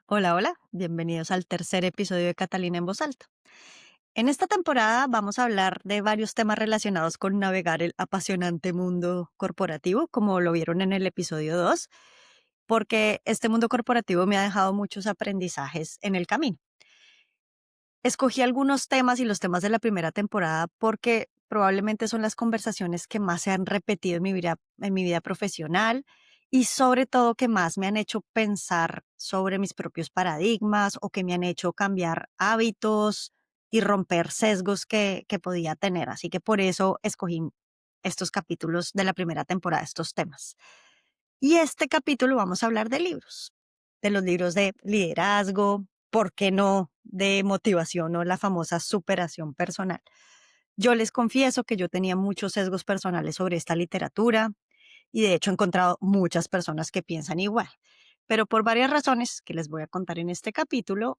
Hola, hola, bienvenidos al tercer episodio de Catalina en Voz Alta. En esta temporada vamos a hablar de varios temas relacionados con navegar el apasionante mundo corporativo, como lo vieron en el episodio 2, porque este mundo corporativo me ha dejado muchos aprendizajes en el camino. Escogí algunos temas y los temas de la primera temporada porque probablemente son las conversaciones que más se han repetido en mi vida profesional y sobre todo que más me han hecho pensar sobre mis propios paradigmas o que me han hecho cambiar hábitos y romper sesgos que podía tener. Así que por eso escogí estos capítulos de la primera temporada, estos temas. Y este capítulo vamos a hablar de los libros de liderazgo, ¿por qué no? De motivación o la famosa superación personal. Yo les confieso que yo tenía muchos sesgos personales sobre esta literatura y de hecho he encontrado muchas personas que piensan igual. Pero por varias razones que les voy a contar en este capítulo,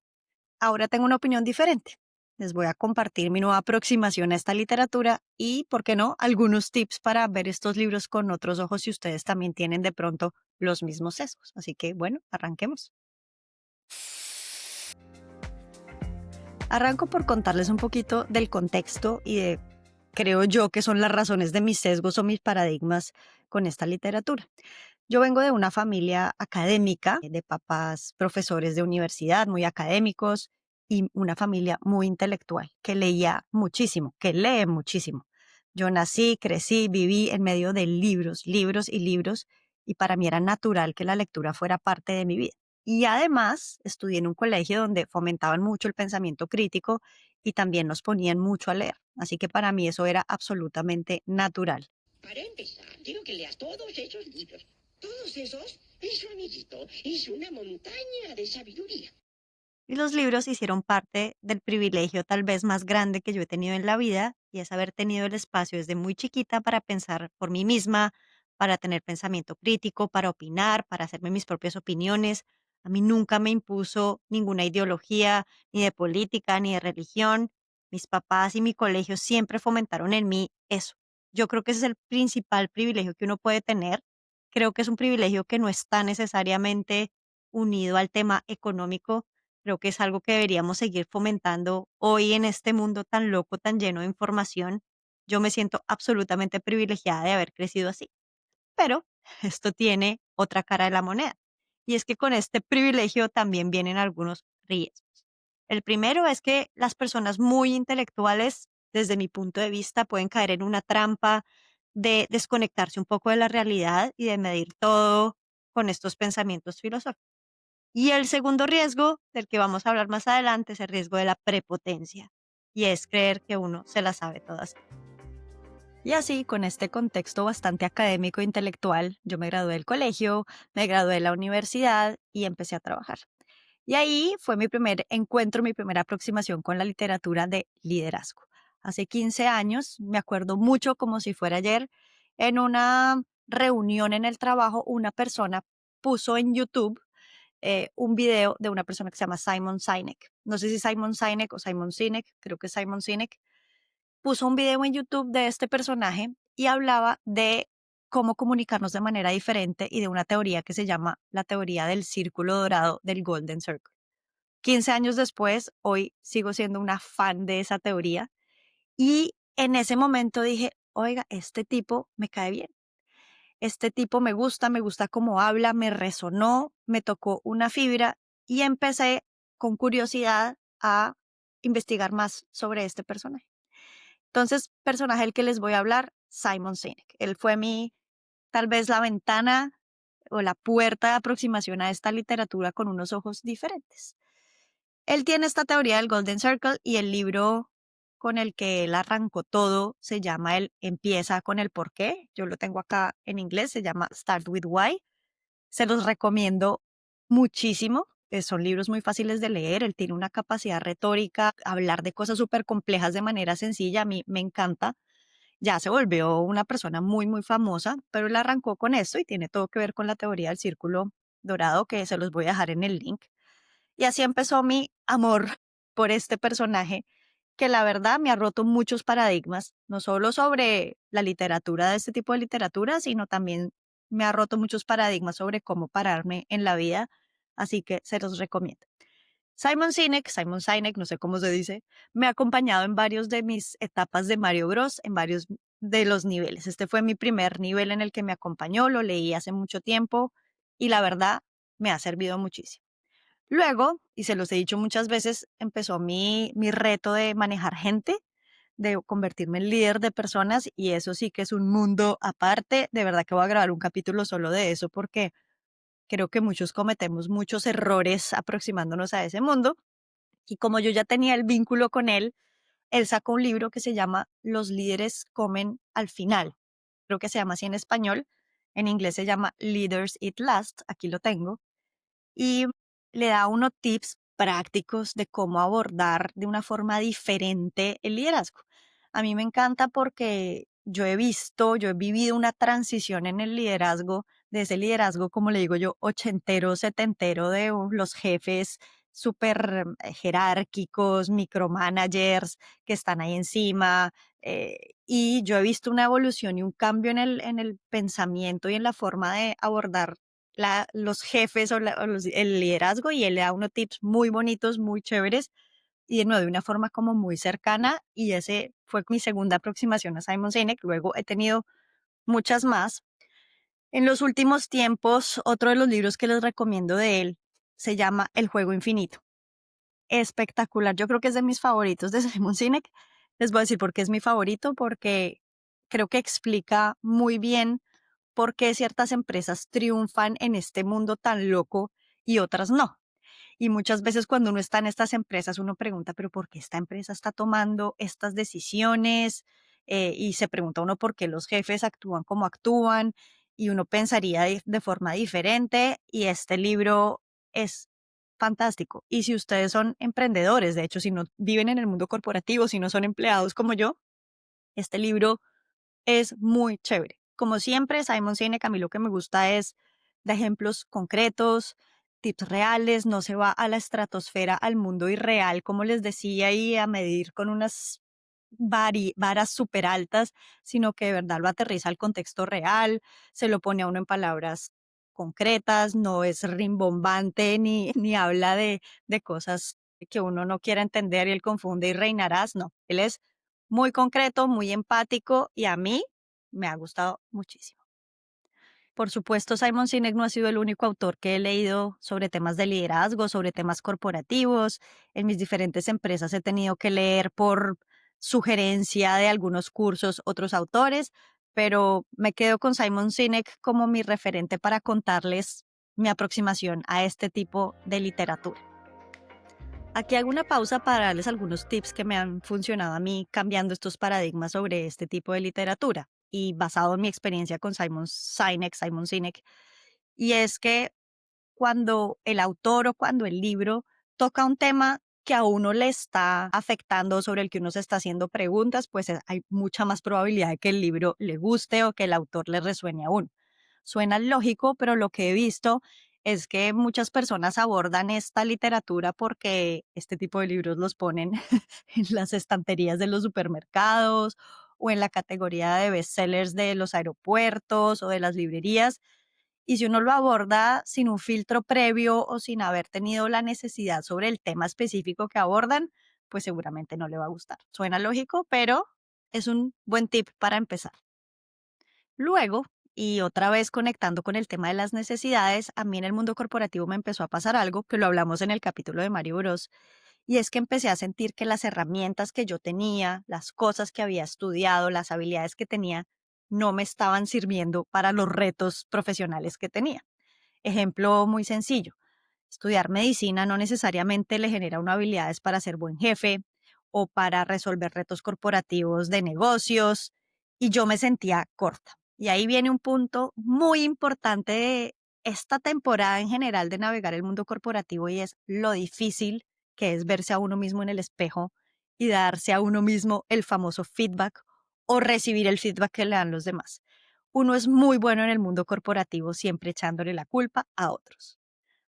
ahora tengo una opinión diferente. Les voy a compartir mi nueva aproximación a esta literatura y, ¿por qué no?, algunos tips para ver estos libros con otros ojos si ustedes también tienen de pronto los mismos sesgos. Así que, bueno, arranquemos. Arranco por contarles un poquito del contexto y de, creo yo, que son las razones de mis sesgos o mis paradigmas con esta literatura. Yo vengo de una familia académica, de papás profesores de universidad, muy académicos, y una familia muy intelectual, que leía muchísimo, que lee muchísimo. Yo nací, crecí, viví en medio de libros, libros y libros, y para mí era natural que la lectura fuera parte de mi vida. Y además estudié en un colegio donde fomentaban mucho el pensamiento crítico y también nos ponían mucho a leer. Así que para mí eso era absolutamente natural. Para empezar, quiero que leas todos esos libros. Todos esos es su amiguito. Es una montaña de sabiduría. Y los libros hicieron parte del privilegio tal vez más grande que yo he tenido en la vida, y es haber tenido el espacio desde muy chiquita para pensar por mí misma, para tener pensamiento crítico, para opinar, para hacerme mis propias opiniones. A mí nunca me impuso ninguna ideología, ni de política, ni de religión. Mis papás y mi colegio siempre fomentaron en mí eso. Yo creo que ese es el principal privilegio que uno puede tener. Creo que es un privilegio que no está necesariamente unido al tema económico. Creo que es algo que deberíamos seguir fomentando hoy en este mundo tan loco, tan lleno de información. Yo me siento absolutamente privilegiada de haber crecido así. Pero esto tiene otra cara de la moneda. Y es que con este privilegio también vienen algunos riesgos. El primero es que las personas muy intelectuales, desde mi punto de vista, pueden caer en una trampa de desconectarse un poco de la realidad y de medir todo con estos pensamientos filosóficos. Y el segundo riesgo, del que vamos a hablar más adelante, es el riesgo de la prepotencia, y es creer que uno se la sabe todas. Y así, con este contexto bastante académico e intelectual, yo me gradué del colegio, me gradué de la universidad y empecé a trabajar. Y ahí fue mi primer encuentro, mi primera aproximación con la literatura de liderazgo. Hace 15 años, me acuerdo mucho como si fuera ayer, en una reunión en el trabajo, una persona puso en YouTube un video de una persona que se llama Simon Sinek. No sé si Simon Sinek o Simon Sinek, creo que es Simon Sinek. Puso un video en YouTube de este personaje y hablaba de cómo comunicarnos de manera diferente y de una teoría que se llama la teoría del círculo dorado del Golden Circle. 15 años después, hoy sigo siendo una fan de esa teoría y en ese momento dije, oiga, este tipo me cae bien. Este tipo me gusta cómo habla, me resonó, me tocó una fibra y empecé con curiosidad a investigar más sobre este personaje. Entonces, personaje del que les voy a hablar, Simon Sinek. Él fue tal vez la ventana o la puerta de aproximación a esta literatura con unos ojos diferentes. Él tiene esta teoría del Golden Circle y el libro con el que él arrancó todo se llama el Empieza con el por qué. Yo lo tengo acá en inglés, se llama Start with Why. Se los recomiendo muchísimo. Son libros muy fáciles de leer. Él tiene una capacidad retórica, hablar de cosas súper complejas de manera sencilla. A mí me encanta. Ya se volvió una persona muy, muy famosa, pero él arrancó con esto y tiene todo que ver con la teoría del círculo dorado, que se los voy a dejar en el link. Y así empezó mi amor por este personaje que la verdad me ha roto muchos paradigmas, no solo sobre la literatura, de este tipo de literatura, sino también me ha roto muchos paradigmas sobre cómo pararme en la vida así que se los recomiendo. Simon Sinek, no sé cómo se dice, me ha acompañado en varios de mis etapas de Mario Bros, en varios de los niveles. Este fue mi primer nivel en el que me acompañó, lo leí hace mucho tiempo y la verdad me ha servido muchísimo. Luego, y se los he dicho muchas veces, empezó mi reto de manejar gente, de convertirme en líder de personas y eso sí que es un mundo aparte. De verdad que voy a grabar un capítulo solo de eso porque creo que muchos cometemos muchos errores aproximándonos a ese mundo. Y como yo ya tenía el vínculo con él, él sacó un libro que se llama Los líderes comen al final. Creo que se llama así en español. En inglés se llama Leaders Eat Last. Aquí lo tengo y le da unos tips prácticos de cómo abordar de una forma diferente el liderazgo. A mí me encanta porque yo he vivido una transición en el liderazgo, de ese liderazgo, como le digo yo, ochentero, setentero, de los jefes súper jerárquicos, micromanagers que están ahí encima. Y yo he visto una evolución y un cambio en el pensamiento y en la forma de abordar los jefes el liderazgo y él le da unos tips muy bonitos, muy chéveres y de nuevo de una forma como muy cercana y ese fue mi segunda aproximación a Simon Sinek. Luego he tenido muchas más. En los últimos tiempos, otro de los libros que les recomiendo de él se llama El juego infinito. Espectacular, yo creo que es de mis favoritos de Simon Sinek. Les voy a decir por qué es mi favorito, porque creo que explica muy bien por qué ciertas empresas triunfan en este mundo tan loco y otras no. Y muchas veces cuando uno está en estas empresas, uno pregunta, pero ¿por qué esta empresa está tomando estas decisiones? Y se pregunta uno por qué los jefes actúan como actúan y uno pensaría de forma diferente y este libro es fantástico. Y si ustedes son emprendedores, de hecho, si no viven en el mundo corporativo, si no son empleados como yo, este libro es muy chévere. Como siempre, Simon Sinek, a mí lo que me gusta es de ejemplos concretos, tips reales, no se va a la estratosfera, al mundo irreal, como les decía, y a medir con unas varas súper altas, sino que de verdad lo aterriza al contexto real, se lo pone a uno en palabras concretas, no es rimbombante ni habla de cosas que uno no quiera entender y él confunde y reinarás, no, él es muy concreto, muy empático y a mí me ha gustado muchísimo. Por supuesto, Simon Sinek no ha sido el único autor que he leído sobre temas de liderazgo, sobre temas corporativos. En mis diferentes empresas he tenido que leer por sugerencia de algunos cursos otros autores, pero me quedo con Simon Sinek como mi referente para contarles mi aproximación a este tipo de literatura. Aquí hago una pausa para darles algunos tips que me han funcionado a mí cambiando estos paradigmas sobre este tipo de literatura y basado en mi experiencia con Simon Sinek. Y es que cuando el autor o cuando el libro toca un tema que a uno le está afectando, sobre el que uno se está haciendo preguntas, pues hay mucha más probabilidad de que el libro le guste o que el autor le resuene a uno. Suena lógico, pero lo que he visto es que muchas personas abordan esta literatura porque este tipo de libros los ponen en las estanterías de los supermercados o en la categoría de bestsellers de los aeropuertos o de las librerías. Y si uno lo aborda sin un filtro previo o sin haber tenido la necesidad sobre el tema específico que abordan, pues seguramente no le va a gustar. Suena lógico, pero es un buen tip para empezar. Luego, y otra vez conectando con el tema de las necesidades, a mí en el mundo corporativo me empezó a pasar algo que lo hablamos en el capítulo de Mario Bros. Y es que empecé a sentir que las herramientas que yo tenía, las cosas que había estudiado, las habilidades que tenía, no me estaban sirviendo para los retos profesionales que tenía. Ejemplo muy sencillo. Estudiar medicina no necesariamente le genera una habilidades para ser buen jefe o para resolver retos corporativos de negocios y yo me sentía corta. Y ahí viene un punto muy importante de esta temporada en general de navegar el mundo corporativo y es lo difícil que es verse a uno mismo en el espejo y darse a uno mismo el famoso feedback o recibir el feedback que le dan los demás. Uno es muy bueno en el mundo corporativo siempre echándole la culpa a otros,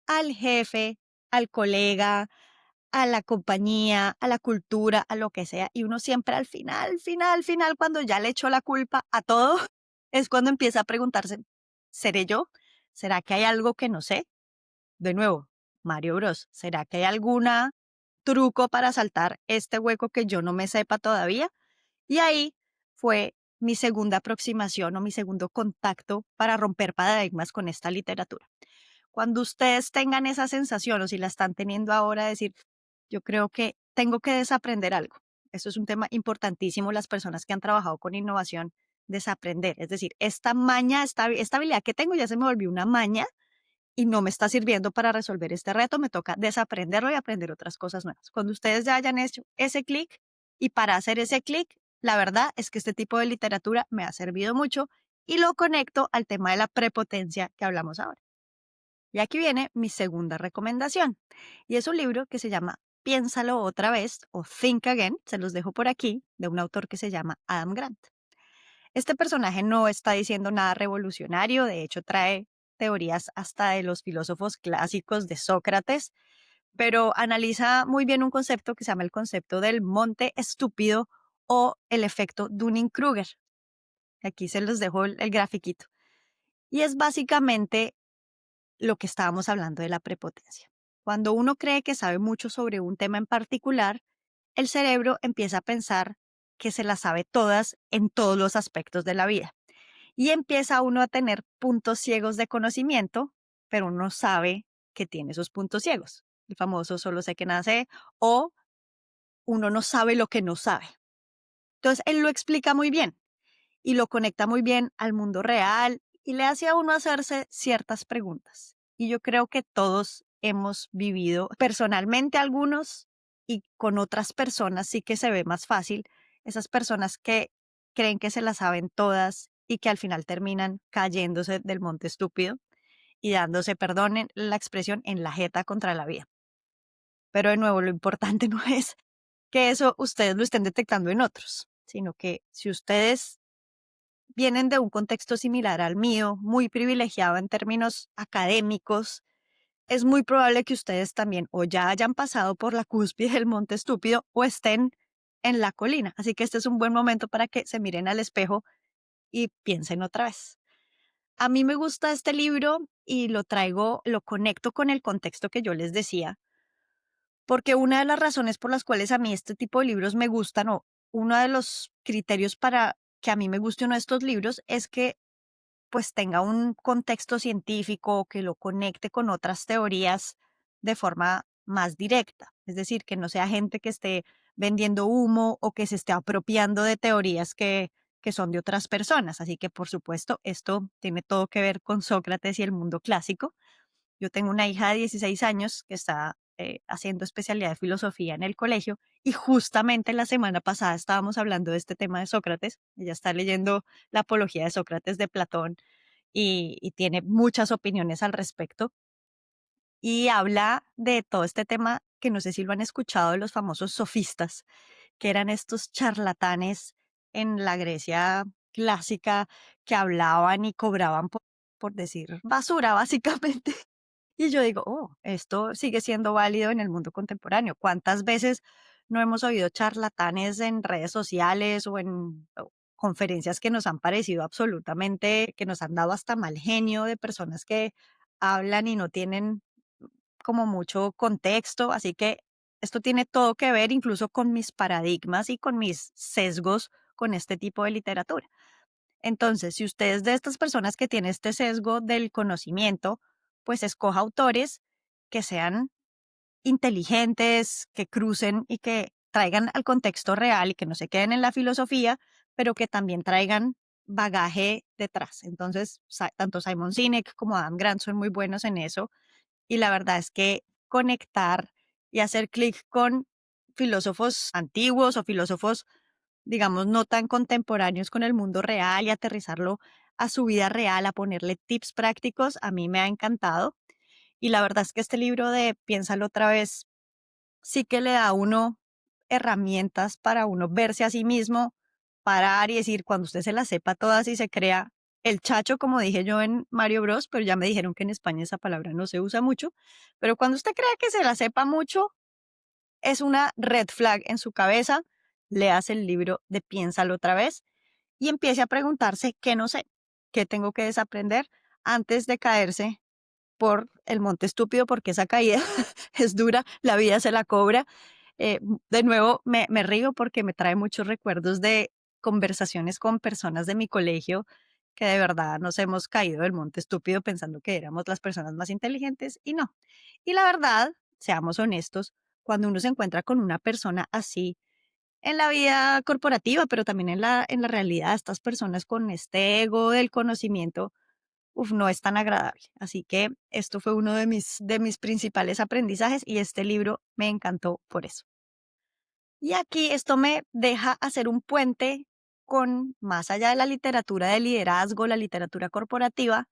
al jefe, al colega, a la compañía, a la cultura, a lo que sea. Y uno siempre al final, cuando ya le echó la culpa a todo, es cuando empieza a preguntarse, ¿seré yo? ¿Será que hay algo que no sé? De nuevo, Mario Bros. ¿Será que hay alguna truco para saltar este hueco que yo no me sepa todavía? Y ahí fue mi segunda aproximación o mi segundo contacto para romper paradigmas con esta literatura. Cuando ustedes tengan esa sensación o si la están teniendo ahora, decir, yo creo que tengo que desaprender algo. Eso es un tema importantísimo, las personas que han trabajado con innovación, desaprender. Es decir, esta maña, esta habilidad que tengo ya se me volvió una maña y no me está sirviendo para resolver este reto, me toca desaprenderlo y aprender otras cosas nuevas. Cuando ustedes ya hayan hecho ese clic y para hacer ese clic, la verdad es que este tipo de literatura me ha servido mucho y lo conecto al tema de la prepotencia que hablamos ahora. Y aquí viene mi segunda recomendación. Y es un libro que se llama Piénsalo otra vez o Think Again, se los dejo por aquí, de un autor que se llama Adam Grant. Este personaje no está diciendo nada revolucionario, de hecho trae teorías hasta de los filósofos clásicos de Sócrates, pero analiza muy bien un concepto que se llama el concepto del monte estúpido o el efecto Dunning-Kruger. Aquí se los dejo el grafiquito. Y es básicamente lo que estábamos hablando de la prepotencia. Cuando uno cree que sabe mucho sobre un tema en particular, el cerebro empieza a pensar que se las sabe todas en todos los aspectos de la vida. Y empieza uno a tener puntos ciegos de conocimiento, pero uno sabe que tiene esos puntos ciegos. El famoso solo sé que nada sé o uno no sabe lo que no sabe. Entonces, él lo explica muy bien y lo conecta muy bien al mundo real y le hace a uno hacerse ciertas preguntas. Y yo creo que todos hemos vivido personalmente algunos y con otras personas sí que se ve más fácil, esas personas que creen que se las saben todas y que al final terminan cayéndose del monte estúpido y dándose, perdonen la expresión, en la jeta contra la vida. Pero de nuevo, lo importante no es que eso ustedes lo estén detectando en otros, sino que si ustedes vienen de un contexto similar al mío, muy privilegiado en términos académicos, es muy probable que ustedes también o ya hayan pasado por la cúspide del monte estúpido o estén en la colina. Así que este es un buen momento para que se miren al espejo y piensen otra vez. A mí me gusta este libro y lo traigo, lo conecto con el contexto que yo les decía, porque una de las razones por las cuales a mí este tipo de libros me gustan o uno de los criterios para que a mí me guste uno de estos libros es que pues tenga un contexto científico, que lo conecte con otras teorías de forma más directa. Es decir, que no sea gente que esté vendiendo humo o que se esté apropiando de teorías que son de otras personas. Así que, por supuesto, esto tiene todo que ver con Sócrates y el mundo clásico. Yo tengo una hija de 16 años que está haciendo especialidad de filosofía en el colegio y justamente la semana pasada estábamos hablando de este tema de Sócrates. Ella está leyendo la Apología de Sócrates de Platón y tiene muchas opiniones al respecto. Y habla de todo este tema que no sé si lo han escuchado de los famosos sofistas, que eran estos charlatanes en la Grecia clásica que hablaban y cobraban por decir basura, básicamente. Y yo digo, oh, esto sigue siendo válido en el mundo contemporáneo. ¿Cuántas veces no hemos oído charlatanes en redes sociales o en conferencias que nos han parecido absolutamente, que nos han dado hasta mal genio de personas que hablan y no tienen como mucho contexto? Así que esto tiene todo que ver incluso con mis paradigmas y con mis sesgos con este tipo de literatura. Entonces, si usted es de estas personas que tiene este sesgo del conocimiento, pues escoja autores que sean inteligentes, que crucen y que traigan al contexto real y que no se queden en la filosofía, pero que también traigan bagaje detrás. Entonces, tanto Simon Sinek como Adam Grant son muy buenos en eso. Y la verdad es que conectar y hacer clic con filósofos antiguos o filósofos, digamos, no tan contemporáneos con el mundo real y aterrizarlo a su vida real, a ponerle tips prácticos, a mí me ha encantado. Y la verdad es que este libro de Piénsalo otra vez sí que le da a uno herramientas para uno verse a sí mismo, parar y decir, cuando usted se las sepa todas y se crea el chacho, como dije yo en Mario Bros, pero ya me dijeron que en España esa palabra no se usa mucho, pero cuando usted crea que se la sepa mucho, es una red flag en su cabeza, leas el libro de Piénsalo otra vez y empiece a preguntarse qué no sé, qué tengo que desaprender antes de caerse por el monte estúpido porque esa caída es dura, la vida se la cobra. De nuevo, me río porque me trae muchos recuerdos de conversaciones con personas de mi colegio que de verdad nos hemos caído del monte estúpido pensando que éramos las personas más inteligentes y no. Y la verdad, seamos honestos, cuando uno se encuentra con una persona así en la vida corporativa, pero también en la realidad, estas personas con este ego del conocimiento, uf, no es tan agradable. Así que esto fue uno de mis principales aprendizajes y este libro me encantó por eso. Y aquí esto me deja hacer un puente con más allá de la literatura de liderazgo, la literatura corporativa,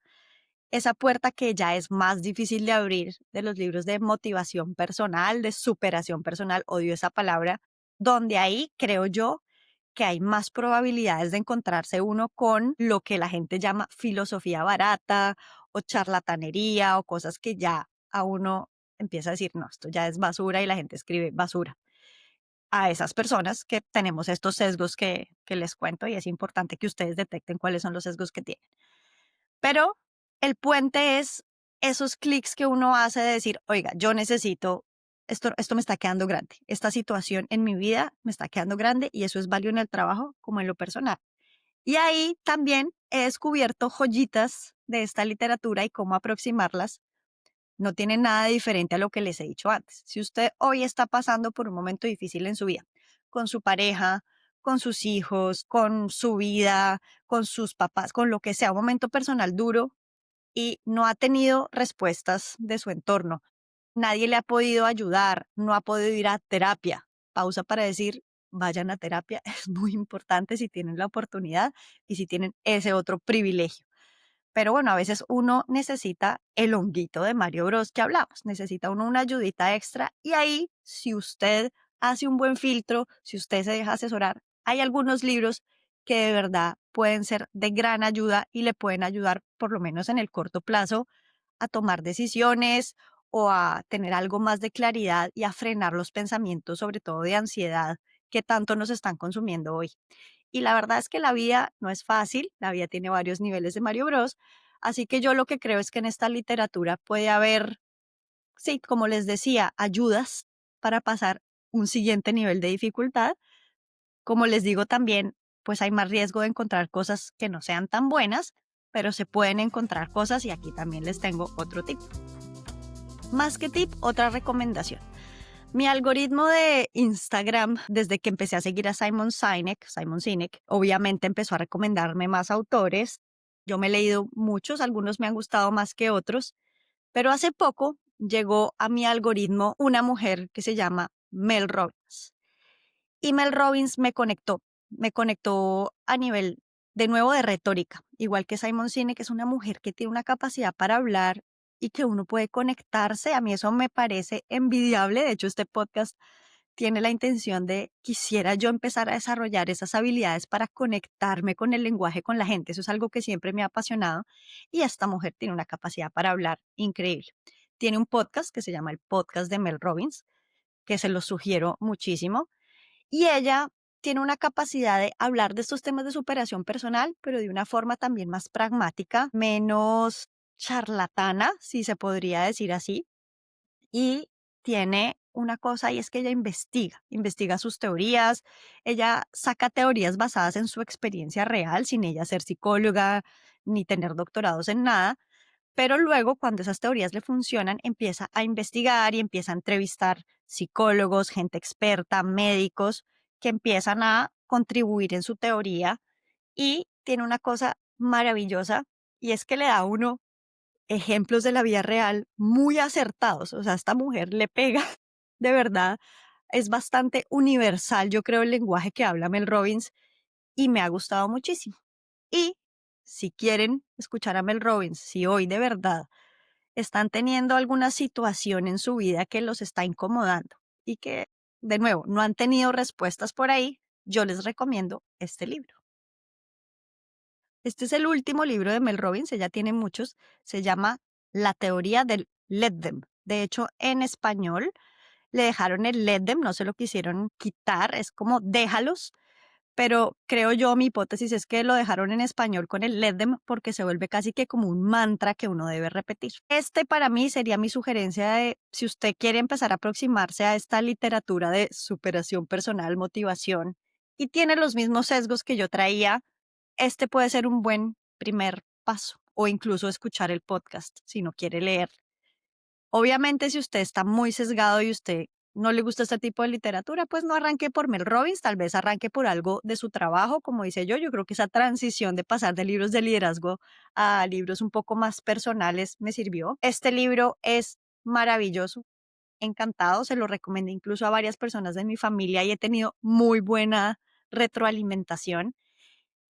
esa puerta que ya es más difícil de abrir de los libros de motivación personal, de superación personal, odio esa palabra, donde ahí creo yo que hay más probabilidades de encontrarse uno con lo que la gente llama filosofía barata o charlatanería o cosas que ya a uno empieza a decir, no, esto ya es basura y la gente escribe basura a esas personas que tenemos estos sesgos que les cuento y es importante que ustedes detecten cuáles son los sesgos que tienen. Pero el puente es esos clics que uno hace de decir, oiga, yo necesito, esto me está quedando grande, esta situación en mi vida me está quedando grande y eso es válido en el trabajo como en lo personal. Y ahí también he descubierto joyitas de esta literatura y cómo aproximarlas no tiene nada de diferente a lo que les he dicho antes. Si usted hoy está pasando por un momento difícil en su vida, con su pareja, con sus hijos, con su vida, con sus papás, con lo que sea, un momento personal duro y no ha tenido respuestas de su entorno, nadie le ha podido ayudar, no ha podido ir a terapia. Pausa para decir, vayan a terapia, es muy importante si tienen la oportunidad y si tienen ese otro privilegio. Pero bueno, a veces uno necesita el honguito de Mario Bros que hablamos, necesita uno una ayudita extra y ahí, si usted hace un buen filtro, si usted se deja asesorar, hay algunos libros que de verdad pueden ser de gran ayuda y le pueden ayudar, por lo menos en el corto plazo, a tomar decisiones o a tener algo más de claridad y a frenar los pensamientos, sobre todo de ansiedad, que tanto nos están consumiendo hoy. Y la verdad es que la vida no es fácil, la vida tiene varios niveles de Mario Bros. Así que yo lo que creo es que en esta literatura puede haber, sí, como les decía, ayudas para pasar un siguiente nivel de dificultad. Como les digo también, pues hay más riesgo de encontrar cosas que no sean tan buenas, pero se pueden encontrar cosas y aquí también les tengo otro tip. Más que tip, otra recomendación. Mi algoritmo de Instagram, desde que empecé a seguir a Simon Sinek, obviamente empezó a recomendarme más autores. Yo me he leído muchos, algunos me han gustado más que otros, pero hace poco llegó a mi algoritmo una mujer que se llama Mel Robbins. Y Mel Robbins me conectó a nivel de nuevo de retórica, igual que Simon Sinek, es una mujer que tiene una capacidad para hablar y que uno puede conectarse. A mí eso me parece envidiable. De hecho, este podcast tiene la intención de quisiera yo empezar a desarrollar esas habilidades para conectarme con el lenguaje, con la gente. Eso es algo que siempre me ha apasionado y esta mujer tiene una capacidad para hablar increíble. Tiene un podcast que se llama el podcast de Mel Robbins, que se lo sugiero muchísimo y ella tiene una capacidad de hablar de estos temas de superación personal, pero de una forma también más pragmática, menos charlatana, si se podría decir así. Y tiene una cosa y es que ella investiga sus teorías, ella saca teorías basadas en su experiencia real, sin ella ser psicóloga ni tener doctorados en nada, pero luego, cuando esas teorías le funcionan, empieza a investigar y empieza a entrevistar psicólogos, gente experta, médicos, que empiezan a contribuir en su teoría y tiene una cosa maravillosa y es que le da a uno ejemplos de la vida real muy acertados. O sea, esta mujer le pega de verdad. Es bastante universal, yo creo, el lenguaje que habla Mel Robbins y me ha gustado muchísimo. Y si quieren escuchar a Mel Robbins, si hoy de verdad están teniendo alguna situación en su vida que los está incomodando y que, de nuevo, no han tenido respuestas por ahí, yo les recomiendo este libro. Este es el último libro de Mel Robbins, ella tiene muchos, se llama La teoría del Let Them. De hecho, en español le dejaron el Let Them, no se lo quisieron quitar, es como déjalos, pero creo yo, mi hipótesis es que lo dejaron en español con el Let Them porque se vuelve casi que como un mantra que uno debe repetir. Este para mí sería mi sugerencia de si usted quiere empezar a aproximarse a esta literatura de superación personal, motivación y tiene los mismos sesgos que yo traía, este puede ser un buen primer paso o incluso escuchar el podcast si no quiere leer. Obviamente, si usted está muy sesgado y usted no le gusta este tipo de literatura, pues no arranque por Mel Robbins, tal vez arranque por algo de su trabajo, como dice yo. Yo creo que esa transición de pasar de libros de liderazgo a libros un poco más personales me sirvió. Este libro es maravilloso, encantado, se lo recomendé incluso a varias personas de mi familia y he tenido muy buena retroalimentación.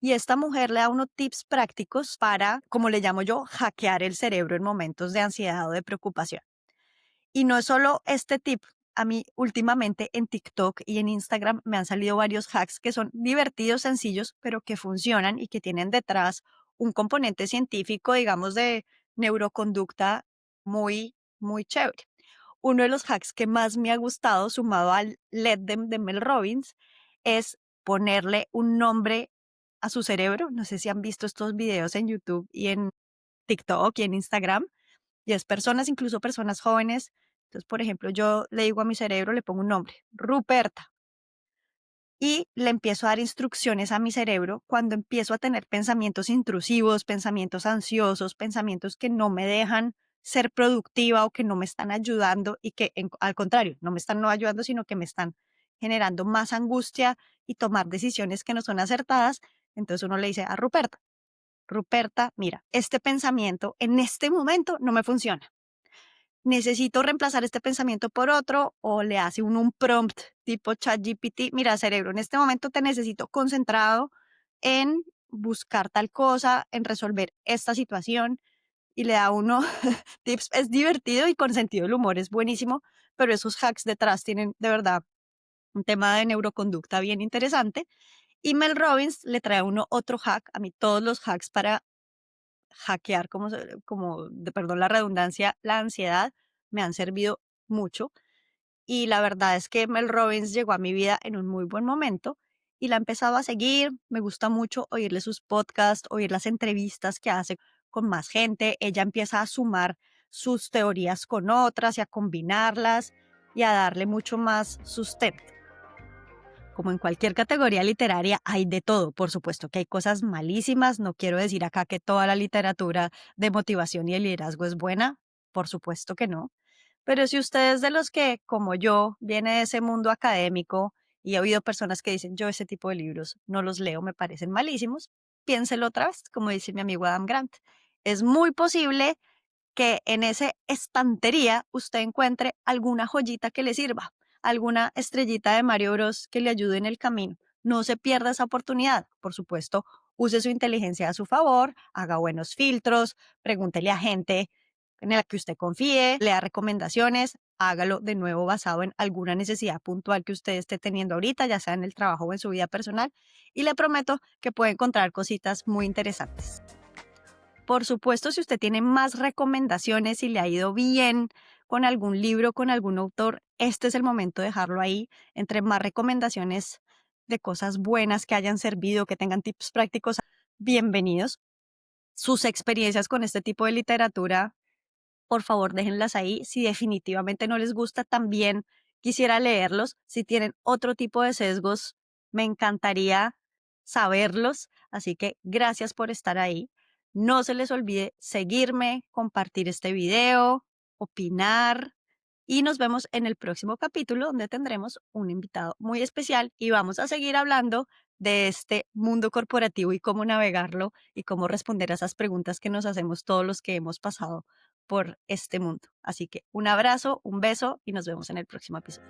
Y esta mujer le da unos tips prácticos para, como le llamo yo, hackear el cerebro en momentos de ansiedad o de preocupación. Y no es solo este tip. A mí últimamente en TikTok y en Instagram me han salido varios hacks que son divertidos, sencillos, pero que funcionan y que tienen detrás un componente científico, digamos, de neuroconducta muy, muy chévere. Uno de los hacks que más me ha gustado, sumado al Let Them de Mel Robbins, es ponerle un nombre a su cerebro. No sé si han visto estos videos en YouTube y en TikTok y en Instagram y es personas, incluso personas jóvenes. Entonces, por ejemplo, yo le digo a mi cerebro, le pongo un nombre, Ruperta, y le empiezo a dar instrucciones a mi cerebro cuando empiezo a tener pensamientos intrusivos, pensamientos ansiosos, pensamientos que no me dejan ser productiva o que no me están ayudando y que al contrario, no me están no ayudando, sino que me están generando más angustia y tomar decisiones que no son acertadas. Entonces uno le dice a Ruperta, Ruperta, mira, este pensamiento en este momento no me funciona, necesito reemplazar este pensamiento por otro, o le hace uno un prompt tipo ChatGPT, mira, cerebro, en este momento te necesito concentrado en buscar tal cosa, en resolver esta situación, y le da uno tips. Es divertido y con sentido del humor es buenísimo, pero esos hacks detrás tienen de verdad un tema de neuroconducta bien interesante. Y Mel Robbins le trae a uno otro hack, a mí todos los hacks para hackear, perdón la redundancia, la ansiedad, me han servido mucho. Y la verdad es que Mel Robbins llegó a mi vida en un muy buen momento y la he empezado a seguir. Me gusta mucho oírle sus podcasts, oír las entrevistas que hace con más gente. Ella empieza a sumar sus teorías con otras y a combinarlas y a darle mucho más sustento. Como en cualquier categoría literaria, hay de todo. Por supuesto que hay cosas malísimas. No quiero decir acá que toda la literatura de motivación y de liderazgo es buena. Por supuesto que no. Pero si usted es de los que, como yo, viene de ese mundo académico y he oído personas que dicen, yo ese tipo de libros no los leo, me parecen malísimos, piénselo otra vez, como dice mi amigo Adam Grant. Es muy posible que en esa estantería usted encuentre alguna joyita que le sirva, alguna estrellita de Mario Bros que le ayude en el camino. No se pierda esa oportunidad. Por supuesto, use su inteligencia a su favor, haga buenos filtros, pregúntele a gente en la que usted confíe, lea recomendaciones, hágalo de nuevo basado en alguna necesidad puntual que usted esté teniendo ahorita, ya sea en el trabajo o en su vida personal, y le prometo que puede encontrar cositas muy interesantes. Por supuesto, si usted tiene más recomendaciones y le ha ido bien con algún libro, con algún autor, este es el momento de dejarlo ahí. Entre más recomendaciones de cosas buenas que hayan servido, que tengan tips prácticos, bienvenidos. Sus experiencias con este tipo de literatura, por favor, déjenlas ahí. Si definitivamente no les gusta, también quisiera leerlos. Si tienen otro tipo de sesgos, me encantaría saberlos. Así que gracias por estar ahí. No se les olvide seguirme, compartir este video, opinar y nos vemos en el próximo capítulo donde tendremos un invitado muy especial y vamos a seguir hablando de este mundo corporativo y cómo navegarlo y cómo responder a esas preguntas que nos hacemos todos los que hemos pasado por este mundo. Así que un abrazo, un beso y nos vemos en el próximo episodio.